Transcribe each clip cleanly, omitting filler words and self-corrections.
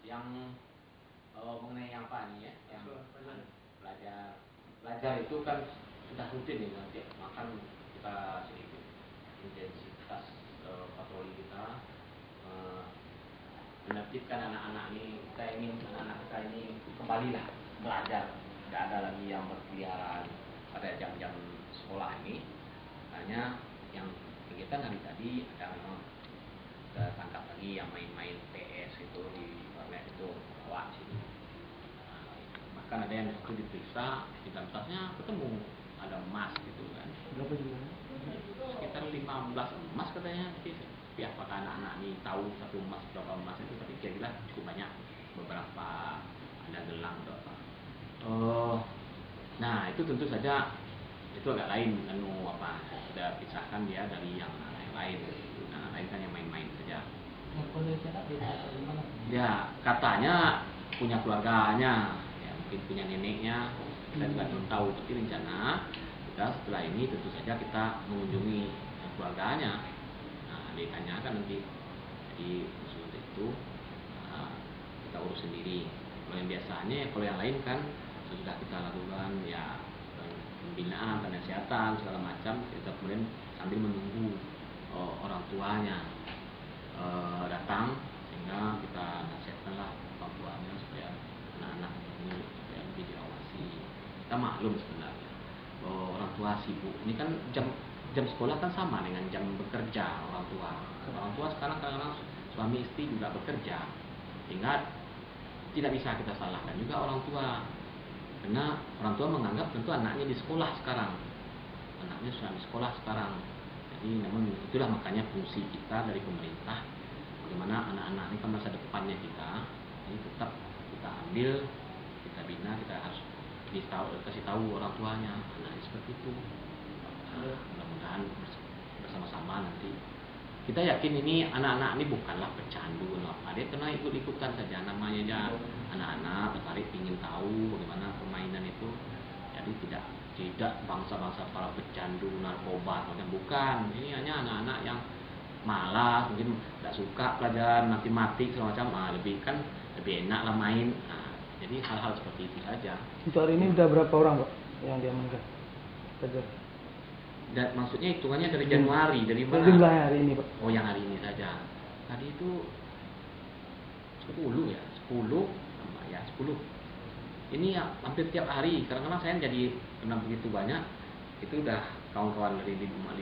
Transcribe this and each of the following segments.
Yang mengenai apa nih ya, yang belajar itu kan sudah rutin ya, nanti makan kita sedikit intensitas patroli kita menertibkan anak-anak ini. Kita ingin anak-anak kita ini kembalilah belajar, tidak ada lagi yang berkeliaran pada jam-jam sekolah ini. Hanya yang kegiatan hari tadi ada memang kita tangkap lagi yang main-main PS itu di warnet itu bawa sini. Bahkan ada yang itu diperiksa di dalam tasnya ketemu ada emas gitu kan. Berapa juga? Sekitar 15 emas katanya. Tapi apakah anak-anak ini tahu satu emas berapa emas itu, tapi kira-kira cukup banyak, beberapa ada gelang atau apa. Nah itu tentu saja itu agak lain, sudah pisahkan dia dari yang lain. Nah lain kan yang main-main saja. Ya katanya punya keluarganya, ya, mungkin punya neneknya, saya juga belum tahu. Tapi rencana kita setelah ini tentu saja kita mengunjungi keluarganya. Nah ditanyakan nanti, jadi seperti itu kita urus sendiri. Kalau yang biasanya, kalau yang lain kan sudah kita lakukan ya pembinaan, penasihatan segala macam. Kita kemudian sambil menunggu orang tuanya datang, sehingga kita nasihatkanlah orang tuanya supaya anak-anak ini supaya lebih diawasi. Kita maklum sebenarnya orang tua sibuk. Ini kan jam sekolah kan sama dengan jam bekerja orang tua. Orang tua sekarang kadang-kadang suami istri juga bekerja, sehingga tidak bisa kita salahkan juga orang tua, karena orang tua menganggap tentu anaknya di sekolah sekarang, anaknya sudah di sekolah sekarang. Jadi namun itulah makanya fungsi kita dari pemerintah, bagaimana anak-anak ini kan masa depannya kita, ini tetap kita ambil, kita bina, kita harus kasih tahu orang tuanya, anaknya seperti itu. Mudah-mudahan bersama-sama nanti kita yakin ini anak-anak ini bukanlah pecandu apa, dia kena ikut-ikutan saja, namanya aja anak-anak tertarik ingin tahu bagaimana permainan itu. Jadi tidak bangsa-bangsa para pecandu narkoba, bukan. Ini hanya anak-anak yang malas, mungkin tidak suka pelajaran matematik segala macam, lebih enak lah main. Jadi hal-hal seperti itu saja. Untuk hari ini udah berapa orang Pak yang diamankan? Dan maksudnya hitungannya dari Januari, dari mana? Jumlahnya hari ini Pak. Oh yang hari ini saja. Tadi itu 10 ya, 10. Ini ya hampir tiap hari. Kadang-kadang saya jadi kena begitu banyak. Itu udah kawan-kawan dari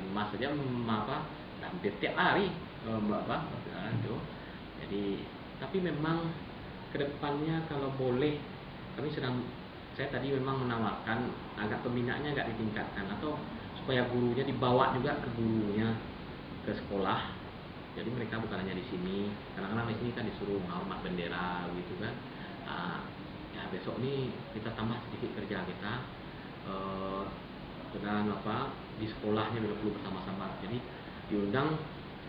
Mas saja hampir tiap hari itu. Jadi tapi memang kedepannya kalau boleh saya tadi memang menawarkan agak pembinaannya agak ditingkatkan, atau supaya gurunya dibawa juga ke gurunya ke sekolah. Jadi mereka bukan hanya di sini. Kadang-kadang di sini kan disuruh menghormat bendera gitu kan. Ya besok nih kita tambah sedikit kerja kita dengan di sekolahnya bila perlu bersama-sama. Jadi diundang,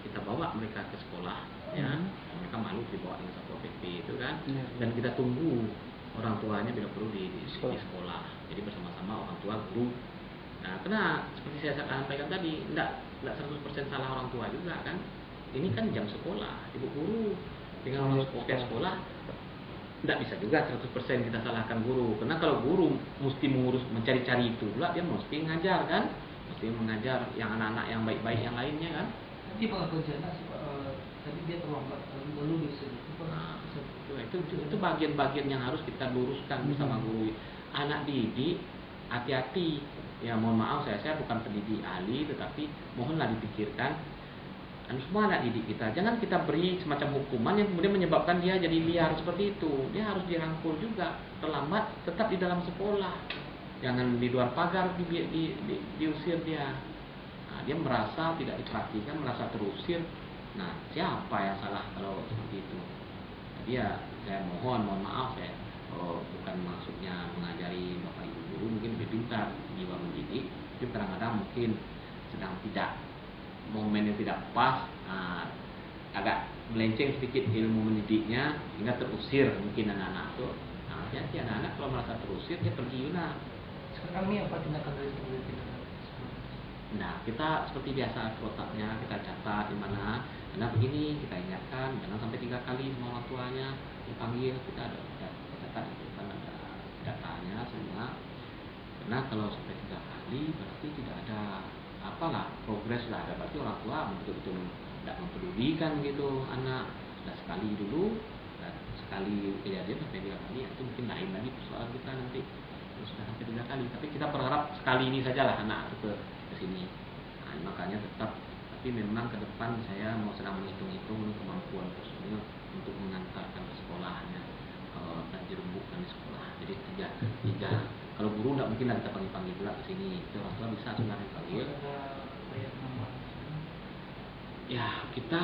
kita bawa mereka ke sekolah ya. Mereka malu dibawa dengan satpol pp itu kan. Dan kita tunggu orang tuanya bila perlu di sekolah. Jadi bersama-sama orang tua guru. Nah, karena seperti saya sampaikan tadi, tidak 100% salah orang tua juga kan. Ini kan jam sekolah, ibu guru dengan orang sekolah tidak bisa juga 100% kita salahkan guru. Karena kalau guru mesti mengurus mencari-cari itu pula, dia mesti ngajar kan, mesti mengajar yang anak-anak yang baik-baik yang lainnya kan. Nanti pengakuan tadi dia terlambat lalu bisa. Itu bagian-bagian yang harus kita luruskan bersama guru. Anak didik hati-hati. Ya mohon maaf, saya bukan pendidik ahli, tetapi mohonlah dipikirkan semua anak didik kita. Jangan kita beri semacam hukuman yang kemudian menyebabkan dia jadi liar seperti itu. Dia harus dirangkul juga. Terlambat tetap di dalam sekolah. Jangan di luar pagar diusir dia. Nah, dia merasa tidak diperhatikan, merasa terusir. Nah, siapa yang salah kalau seperti itu? Jadi ya saya mohon maaf, saya bukan maksudnya mengajari Bapak Ibu guru mungkin lebih pintar jiwa mendidik, tapi kadang-kadang mungkin sedang tidak momen yang tidak pas, agak melenceng sedikit ilmu mendidiknya sehingga terusir mungkin anak-anak itu. Nah, hati-hati anak-anak kalau merasa terusir dia pergi lah. Sekarang ini apa tindakan dari pemerintah? Nah, kita seperti biasa kotaknya kita catat di mana. Karena begini kita ingatkan jangan sampai 3 kali semua orang tuanya dipanggil, kita ada catat itu kan ada datanya semua. Karena kalau sampai 3 kali berarti tidak ada apalah progres lah, ada berarti orang tua betul-betul tidak mempedulikan gitu anak. Sudah sekali dulu, dan sekali kejadian sampai 3 kali itu mungkin lain lagi persoalan kita nanti. Terus sudah sampai 3 kali, tapi kita berharap sekali ini sajalah anak itu ke sini. Nah, makanya tetap, tapi memang ke depan saya mau sedang menghitung-hitung kemampuan personil untuk mengantarkan ke sekolahnya dan dirembukkan di sekolah. Jadi tiga. Kalau guru tidak mungkin lah kita panggil pula ke sini. Itu orang tua bisa sebenarnya panggil. Ya kita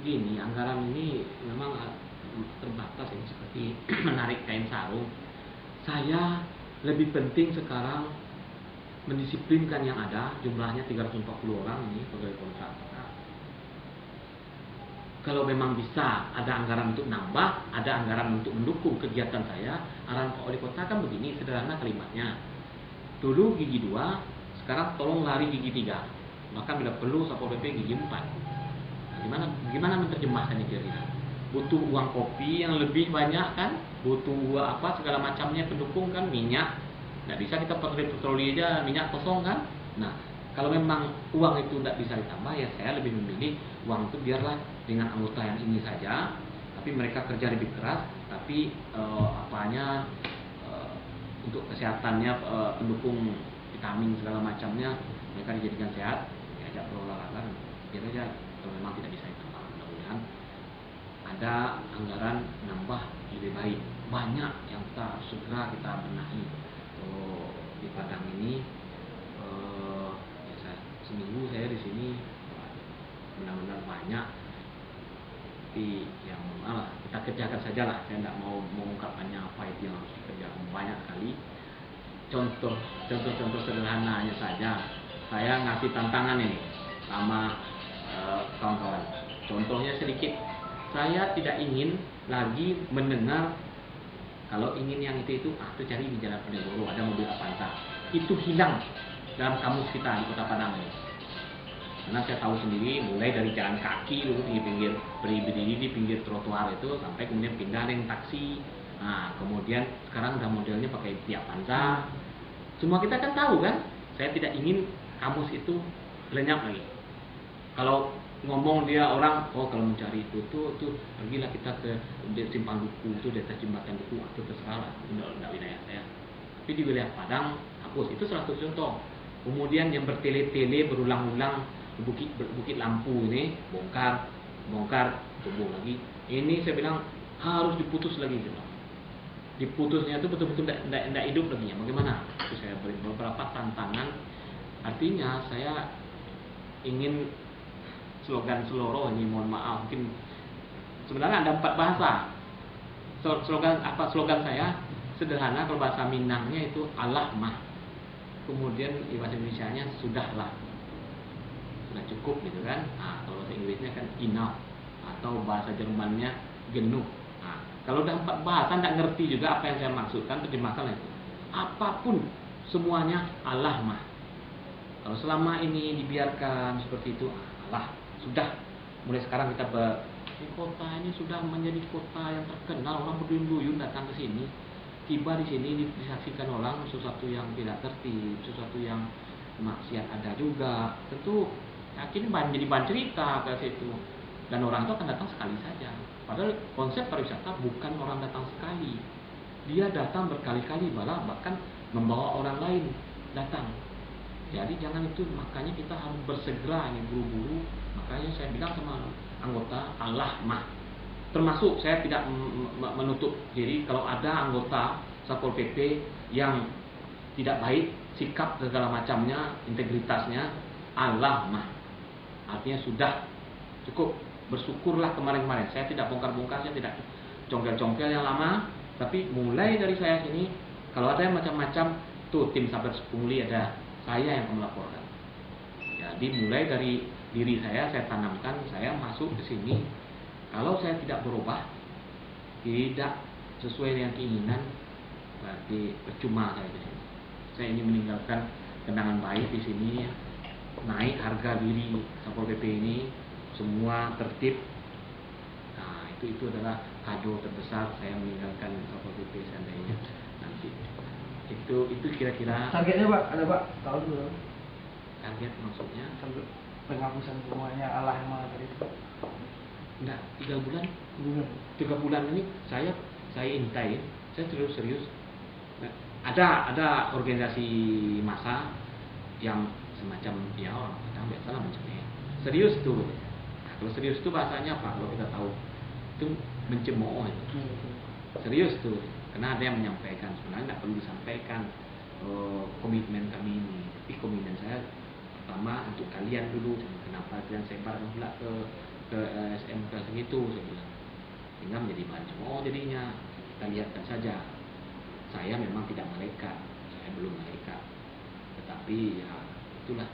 gini, anggaran ini memang terbatas ini seperti menarik kain sarung. Saya lebih penting sekarang mendisiplinkan yang ada, jumlahnya 340 orang ini pegawai kontrak. Kalau memang bisa ada anggaran untuk nambah, ada anggaran untuk mendukung kegiatan saya. Arahan Pak Wali Kota kan begini, sederhana kalimatnya. Dulu gigi 2, sekarang tolong lari gigi 3. Maka bila perlu Satpol PP gigi 4. Nah, gimana menerjemahkannya kira-kira? Butuh uang kopi yang lebih banyak kan? Butuh apa segala macamnya pendukung kan, minyak. Nggak bisa kita patroli aja minyak kosong kan? Nah, kalau memang uang itu tidak bisa ditambah, ya saya lebih memilih uang itu biarlah dengan anggota yang ini saja, tapi mereka kerja lebih keras, tapi untuk kesehatannya, pendukung vitamin segala macamnya mereka dijadikan sehat, diajak berolahraga, biar aja kalau memang tidak bisa ditambah. Mudah-mudahan ada anggaran nambah lebih baik, banyak yang segera kita benahi. Di Padang ini seminggu saya di sini benar-benar banyak, tapi yang malah kita kerjakan saja lah. Saya tidak mau mengungkapkannya apa itu yang harus dikerjakan, banyak sekali. Contoh sederhananya saja, saya ngasih tantangan ini sama kawan-kawan. Contohnya sedikit, saya tidak ingin lagi mendengar kalau ingin yang itu cari di Jalan Penegoro ada mobil Avanza. Itu hilang dalam kamus kita di Kota Padang ini. Karena saya tahu sendiri, mulai dari jalan kaki dulu di pinggir berdiri di pinggir trotoar itu sampai kemudian pindah dengan taksi. Nah, kemudian sekarang udah modelnya pakai Avanza. Semua kita kan tahu kan. Saya tidak ingin kamus itu lenyap lagi. Kalau ngomong dia orang, kalau mencari itu pergilah kita ke simpang Duku, itu di atas jembatan Duku, itu terserah lah, tidak wilayah saya. Tapi di wilayah Padang hapus, itu salah satu contoh. Kemudian yang bertele-tele berulang-ulang bukit lampu ini bongkar, tumbuh lagi. Ini saya bilang harus diputus lagi, diputusnya itu betul-betul tidak hidup lagi. Bagaimana? Itu saya beri beberapa tantangan. Artinya saya ingin slogan Seloro ini, mohon maaf, mungkin sebenarnya ada 4 bahasa. Slogan saya sederhana, kalau bahasa Minangnya itu Allah mah. Kemudian bahasa Indonesianya sudahlah, sudah cukup gitu kan. Nah, kalau bahasa Inggrisnya kan enough, atau bahasa Jermannya genug. Nah, kalau udah 4 bahasa tidak ngerti juga apa yang saya maksudkan, terjemahkan itu. Apapun semuanya Allah mah. Kalau selama ini dibiarkan seperti itu, Allah sudah, mulai sekarang kita di kota ini sudah menjadi kota yang terkenal, orang berduyun-duyun datang ke sini. Tiba di sini disaksikan orang sesuatu yang tidak tertib, sesuatu yang maksiat ada juga. Tentu akhirnya jadi bahan cerita ke situ. Dan orang itu akan datang sekali saja. Padahal konsep pariwisata bukan orang datang sekali. Dia datang berkali-kali, bahkan membawa orang lain datang. Jadi jangan itu, makanya kita harus bersegera ini buru-buru. Makanya saya bilang sama anggota, Allah mah. Termasuk saya tidak menutup diri kalau ada anggota Satpol PP yang tidak baik, sikap segala macamnya, integritasnya, Allah mah. Artinya sudah cukup, bersyukurlah kemarin-kemarin. Saya tidak bongkar-bongkar, saya tidak congkel-congkel yang lama. Tapi mulai dari saya sini, kalau ada yang macam-macam, tuh tim Sabar Pungli ada, saya yang melaporkan. Jadi mulai dari diri saya tanamkan, saya masuk ke sini. Kalau saya tidak berubah, tidak sesuai dengan keinginan, berarti percuma saya di sini. Saya ingin meninggalkan kenangan baik di sini. naik harga diri Satpol PP ini, semua tertib. Nah, itu adalah kado terbesar saya meninggalkan Satpol PP seandainya nanti. Itu kira-kira Targetnya Pak, ada Pak? Tahu dulu. target maksudnya. Target penghapusan semuanya Allah yang maha tadi. Enggak, 3 bulan. Bulan. 3 bulan ini saya intai, saya serius. Nah, ada organisasi massa yang semacam ya orang kadang biasalah mencemooh. Serius tuh. Nah, kalau serius tuh bahasanya apa? Kalau kita tahu itu mencemooh itu. Serius tuh. Karena ada yang menyampaikan, sebenarnya nggak perlu disampaikan komitmen kami ini. Tapi komitmen saya pertama untuk kalian dulu. Kenapa kalian sebarkan pula ke SMK segitu, saya bilang. Sehingga menjadi bahan cemooh jadinya. Kita lihatkan saja. Saya memang tidak malaikat, saya belum malaikat. Tetapi ya itulah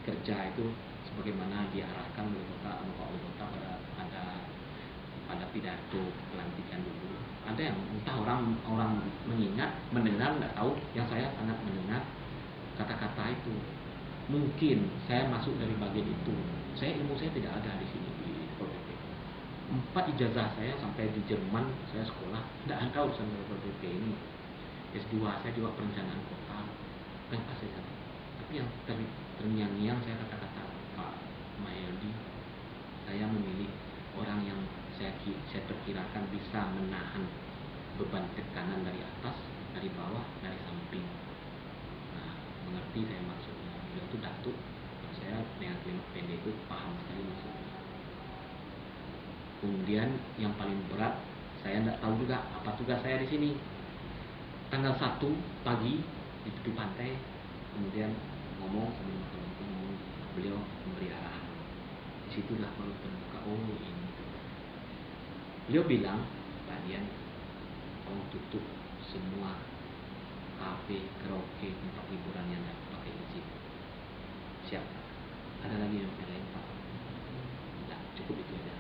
kerja itu sebagaimana diarahkan oleh Pak Wali Kota pada pidato pelantikan dulu. Ada yang entah orang mendengar nggak tahu, yang saya sangat mendengar kata-kata itu. Mungkin saya masuk dari bagian itu. Ilmu saya tidak ada di sini di PP. 4 ijazah saya sampai di Jerman saya sekolah, tidak ada urusan dengan PP ini. S2 saya juga perencanaan kota, apa saja. Tapi yang terngiang-ngiang saya kata-kata Pak Mayodi, saya memilih orang yang saya perkirakan bisa menahan beban tekanan dari atas, dari bawah, dari samping. Nah, mengerti saya maksudnya. Beliau itu datuk, saya dengan kalimat pendek itu paham sekali maksudnya. Kemudian yang paling berat, saya tidak tahu juga apa tugas saya di sini. Tanggal 1 pagi di tepi pantai, kemudian ngomong sambil ngomong, beliau memberi arahan. Disitulah baru terbuka, oh ini. Beliau bilang, kalian tolong tutup semua kafe, karaoke, tempat hiburan yang tidak pakai izin. Siap? Ada lagi yang lain Pak? Tidak, cukup itu aja.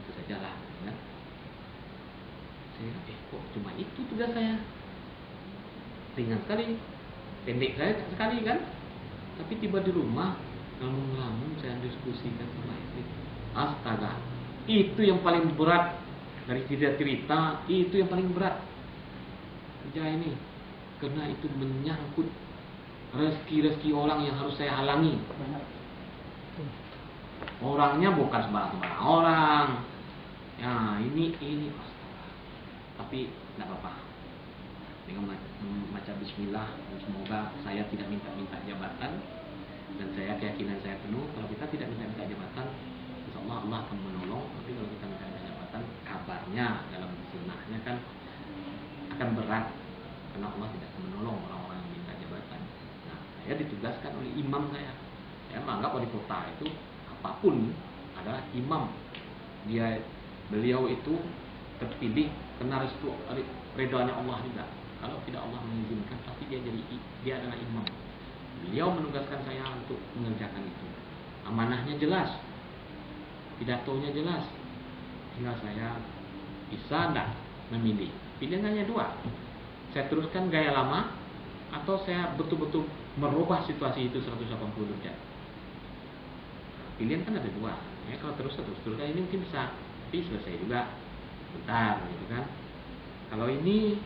Itu sajalah, kan? Saya kok cuma itu tugas saya? Ringan sekali, pendek sekali kan? Tapi tiba di rumah, ngelamun saya diskusikan sama istri. Astaga, itu yang paling berat dari cerita, itu yang paling berat kerja ini, karena itu menyangkut rezeki orang yang harus saya halangi. Orangnya bukan sembarang orang. Ya ini astaga. Tapi tidak apa-apa. Dengan membaca bismillah, semoga saya tidak minta jabatan, dan saya keyakinan saya penuh kalau kita tidak minta jabatan, insyaallah Allah akan menolong. Tapi kalau kita minta jabatan, kabarnya dalam sunnahnya kan akan berat, karena Allah tidak akan menolong orang-orang yang minta jabatan. Nah, saya ditugaskan oleh imam saya menganggap wali kota itu apapun adalah imam. Beliau itu terpilih karena restu ridhonya Allah juga. Kalau tidak Allah mengizinkan, tapi dia adalah imam. Beliau menugaskan saya untuk mengerjakan itu. Amanahnya jelas, pidatonya jelas, sehingga saya bisa tidak memilih. Pilihannya 2, saya teruskan gaya lama atau saya betul-betul merubah situasi itu 180 derajat. Pilihan kan ada 2. Ya, kalau teruskan ini mungkin bisa, tapi selesai juga bentar, gitu kan. Kalau ini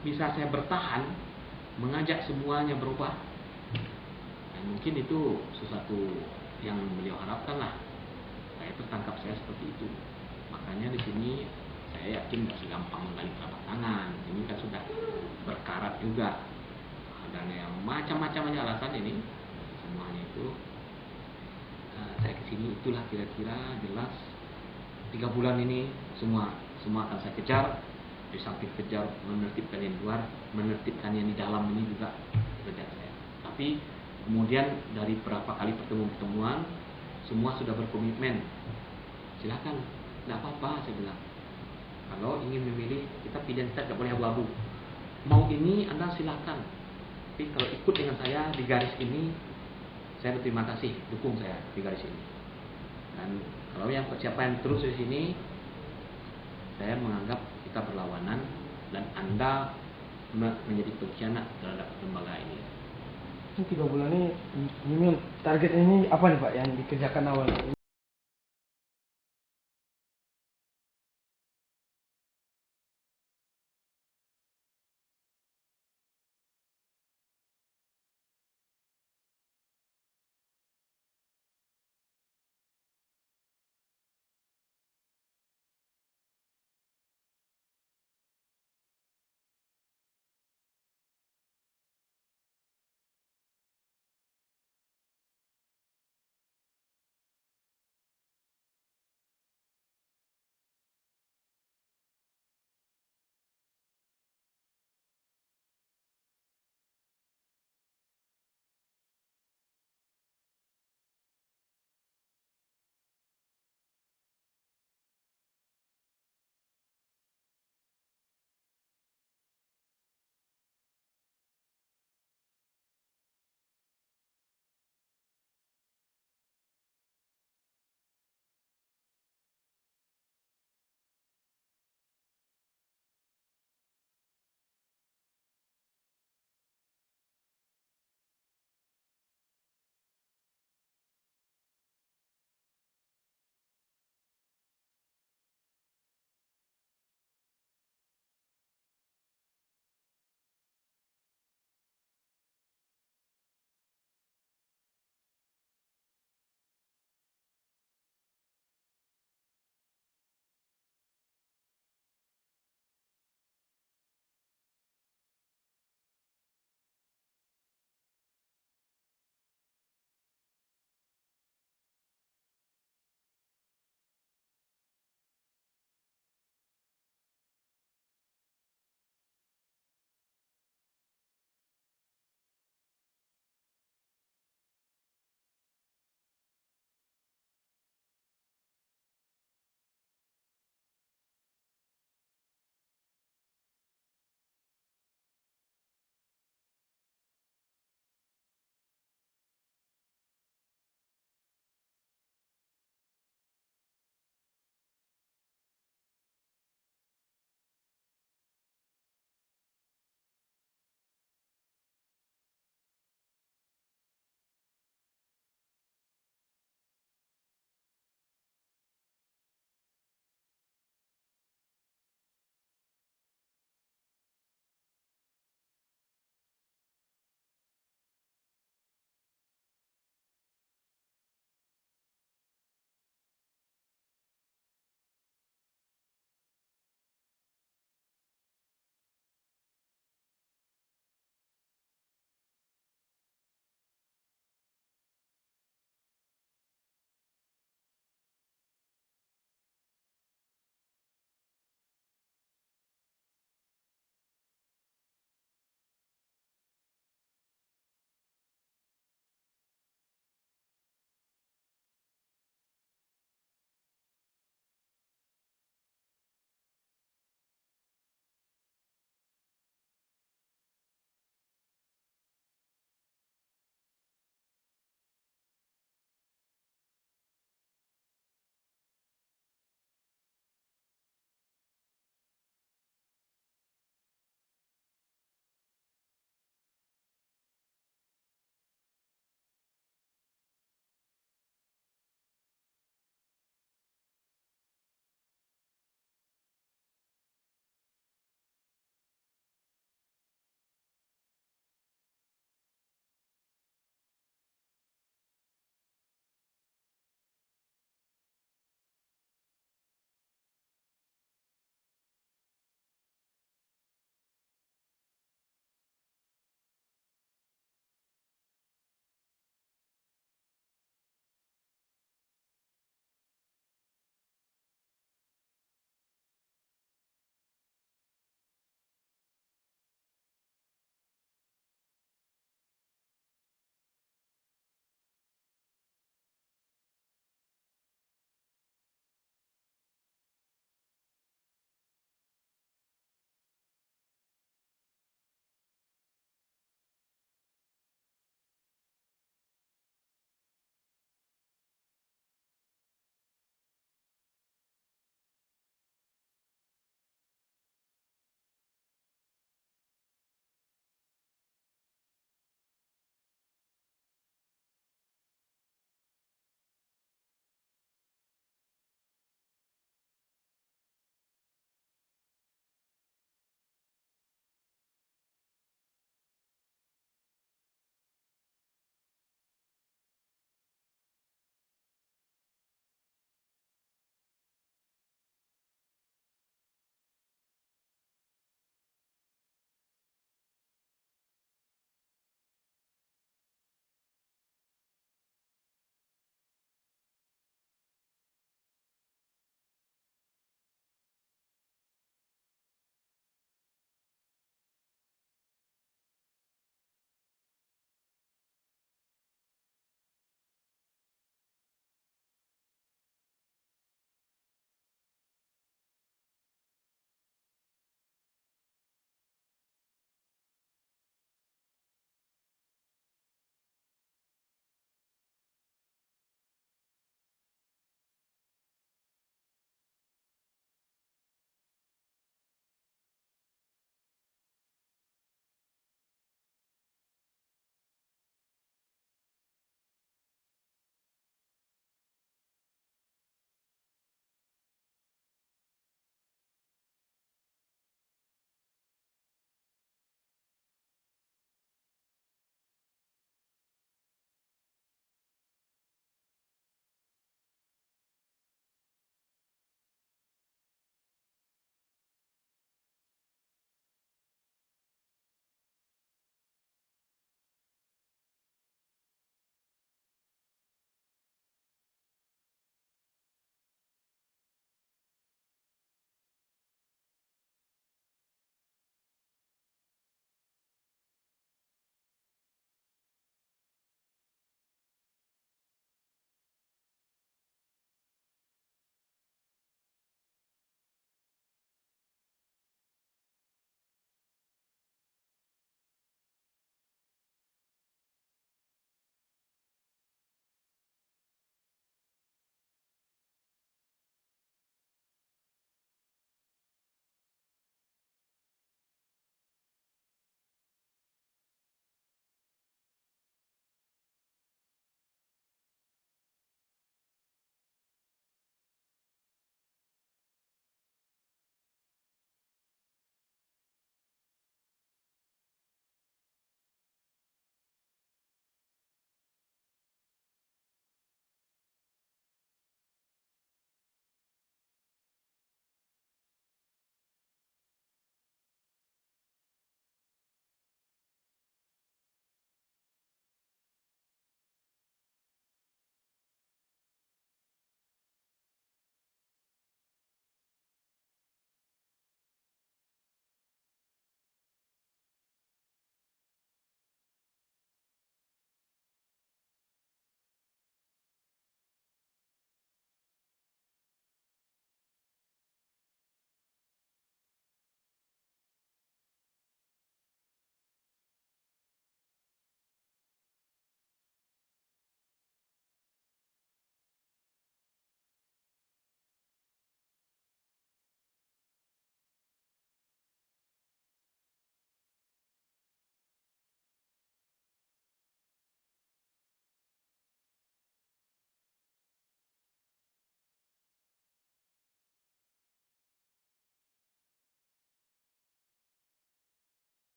bisa saya bertahan, mengajak semuanya berubah, dan mungkin itu sesuatu yang beliau harapkan lah. Saya tertangkap saya seperti itu. Makanya di sini saya yakin tidak segampang menggali telapak tangan. Ini kan sudah berkarat juga. Dan yang macam-macam alasan ini, semuanya itu saya kesini itulah kira-kira jelas 3 bulan ini semua akan saya kejar. Di samping kejar menertibkan yang di luar, menertibkan yang di dalam ini juga kerja saya. Tapi kemudian dari beberapa kali pertemuan semua sudah berkomitmen. Silakan, tidak apa-apa saya bilang. Kalau ingin memilih, kita pilihan kita tidak boleh abu-abu. Mau ini Anda silakan. Tapi kalau ikut dengan saya di garis ini, saya berterima kasih, dukung saya di garis ini. Dan kalau siapa yang terus di sini, saya menganggap kita berlawanan dan Anda menjadi pengkhianat terhadap lembaga ini. Ini 3 bulan ini target ini apa nih Pak yang dikerjakan awal?